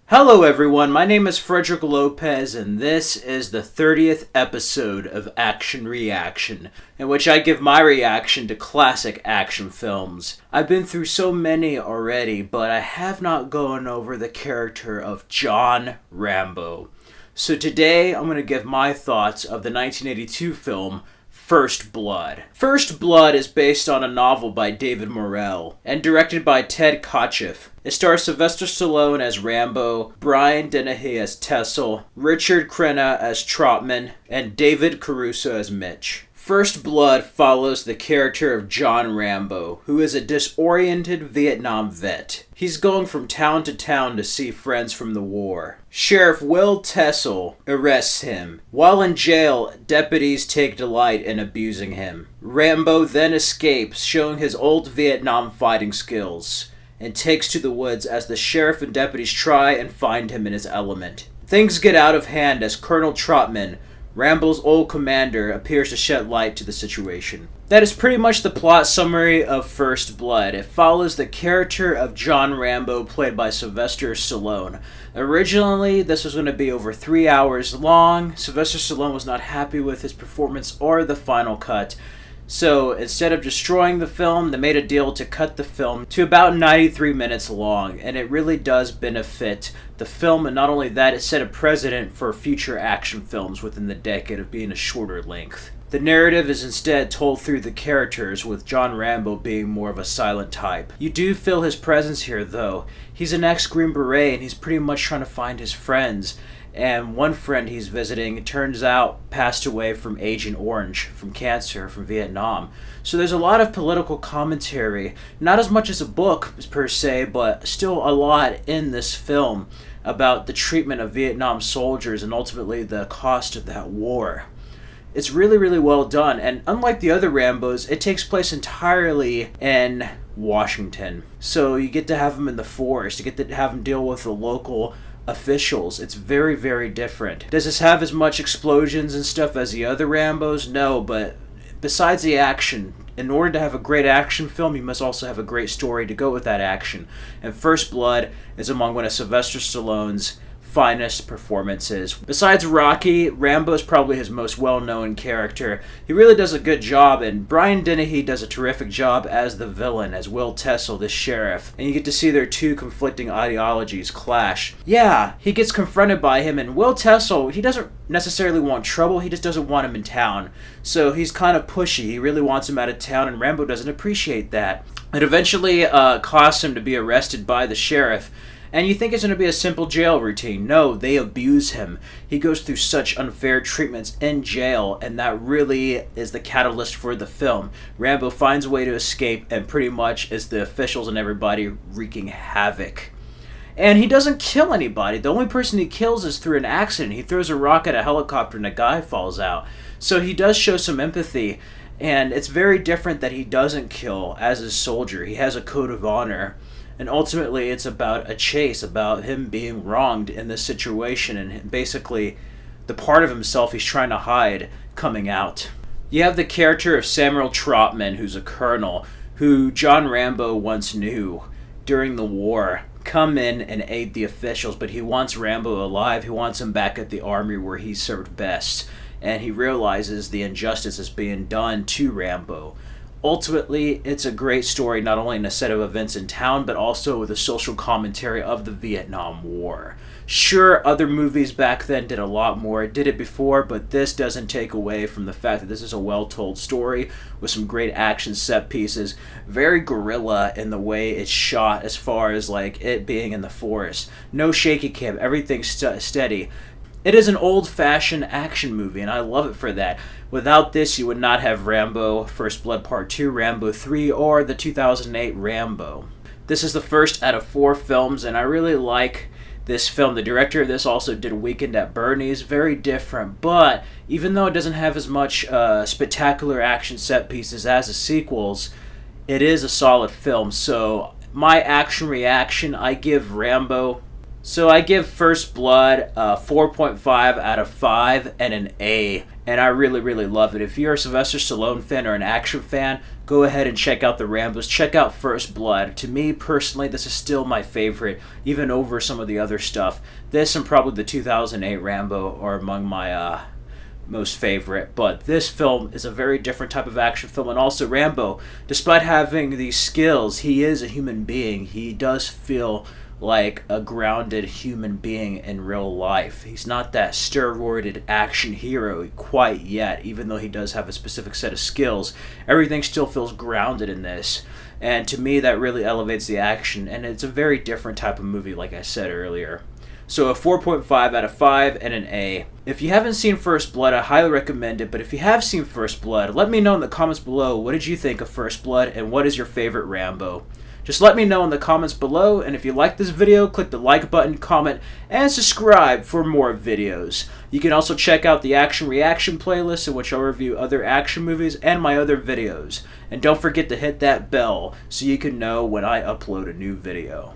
Hello everyone, my name is Frederick Lopez and this is the 30th episode of Action Reaction, in which I give my reaction to classic action films. I've been through so many already, but I have not gone over the character of John Rambo. So today I'm going to give my thoughts of the 1982 film First Blood. First Blood is based on a novel by David Morrell and directed by Ted Kotcheff. It stars Sylvester Stallone as Rambo, Brian Dennehy as Tessel, Richard Crenna as Trotman, and David Caruso as Mitch. First Blood follows the character of John Rambo, who is a disoriented Vietnam vet. He's going from town to town to see friends from the war. Sheriff Will Tessel arrests him. While in jail, deputies take delight in abusing him. Rambo then escapes, showing his old Vietnam fighting skills, and takes to the woods as the sheriff and deputies try and find him in his element. Things get out of hand as Colonel Trotman, Rambo's old commander, appears to shed light to the situation. That is pretty much the plot summary of First Blood. It follows the character of John Rambo, played by Sylvester Stallone. Originally, this was going to be over 3 hours long. Sylvester Stallone was not happy with his performance or the final cut. So instead of destroying the film, they made a deal to cut the film to about 93 minutes long, and it really does benefit the film, and not only that, it set a precedent for future action films within the decade of being a shorter length. The narrative is instead told through the characters, with John Rambo being more of a silent type. You do feel his presence here though. He's an ex-Green Beret and he's pretty much trying to find his friends. And one friend he's visiting, it turns out, passed away from Agent Orange, from cancer, from Vietnam. So there's a lot of political commentary, not as much as a book per se, but still a lot in this film about the treatment of Vietnam soldiers and ultimately the cost of that war. It's really, really well done, and unlike the other Rambos, it takes place entirely in Washington. So you get to have him in the forest, you get to have him deal with the local officials. It's very, very different. Does this have as much explosions and stuff as the other Rambos? No, but besides the action, in order to have a great action film, you must also have a great story to go with that action. And First Blood is among one of Sylvester Stallone's finest performances. Besides Rocky, Rambo is probably his most well-known character. He really does a good job, and Brian Dennehy does a terrific job as the villain, as Will Tessel, the sheriff. And you get to see their two conflicting ideologies clash. Yeah, he gets confronted by him, and Will Tessel, he doesn't necessarily want trouble, he just doesn't want him in town. So he's kind of pushy, he really wants him out of town, and Rambo doesn't appreciate that. It eventually costs him to be arrested by the sheriff. And you think it's going to be a simple jail routine. No, they abuse him. He goes through such unfair treatments in jail, and that really is the catalyst for the film. Rambo finds a way to escape, and pretty much is the officials and everybody wreaking havoc. And he doesn't kill anybody. The only person he kills is through an accident. He throws a rock at a helicopter and a guy falls out. So he does show some empathy, and it's very different that he doesn't kill as a soldier. He has a code of honor. And ultimately, it's about a chase, about him being wronged in this situation, and basically the part of himself he's trying to hide coming out. You have the character of Samuel Trotman, who's a colonel, who John Rambo once knew during the war, come in and aid the officials, but he wants Rambo alive. He wants him back at the army where he served best, and he realizes the injustice is being done to Rambo. Ultimately, it's a great story, not only in a set of events in town, but also with a social commentary of the Vietnam War. Sure, other movies back then did a lot more, did it before, but this doesn't take away from the fact that this is a well-told story with some great action set pieces, very guerrilla in the way it's shot as far as like it being in the forest. No shaky cam, everything's steady. It is an old-fashioned action movie, and I love it for that. Without this, you would not have Rambo, First Blood Part 2, Rambo 3, or the 2008 Rambo. This is the first out of 4 films, and I really like this film. The director of this also did Weekend at Bernie's, very different, but even though it doesn't have as much spectacular action set pieces as the sequels, it is a solid film. So my action reaction, I give First Blood 4.5 out of 5 and an A. and I really, really love it. If you're a Sylvester Stallone fan or an action fan, go ahead and check out the Rambos. Check out First Blood. To me, personally, this is still my favorite, even over some of the other stuff. This and probably the 2008 Rambo are among my most favorite, but this film is a very different type of action film. And also Rambo, despite having these skills, he is a human being. He does feel like a grounded human being in real life. He's not that steroided action hero quite yet, even though he does have a specific set of skills. Everything still feels grounded in this, and to me that really elevates the action, and it's a very different type of movie, like I said earlier. So a 4.5 out of 5 and an A. If you haven't seen First Blood, I highly recommend it, but if you have seen First Blood, let me know in the comments below, what did you think of First Blood, and what is your favorite Rambo? Just let me know in the comments below, and if you like this video, click the like button, comment, and subscribe for more videos. You can also check out the Action Reaction playlist, in which I'll review other action movies and my other videos. And don't forget to hit that bell so you can know when I upload a new video.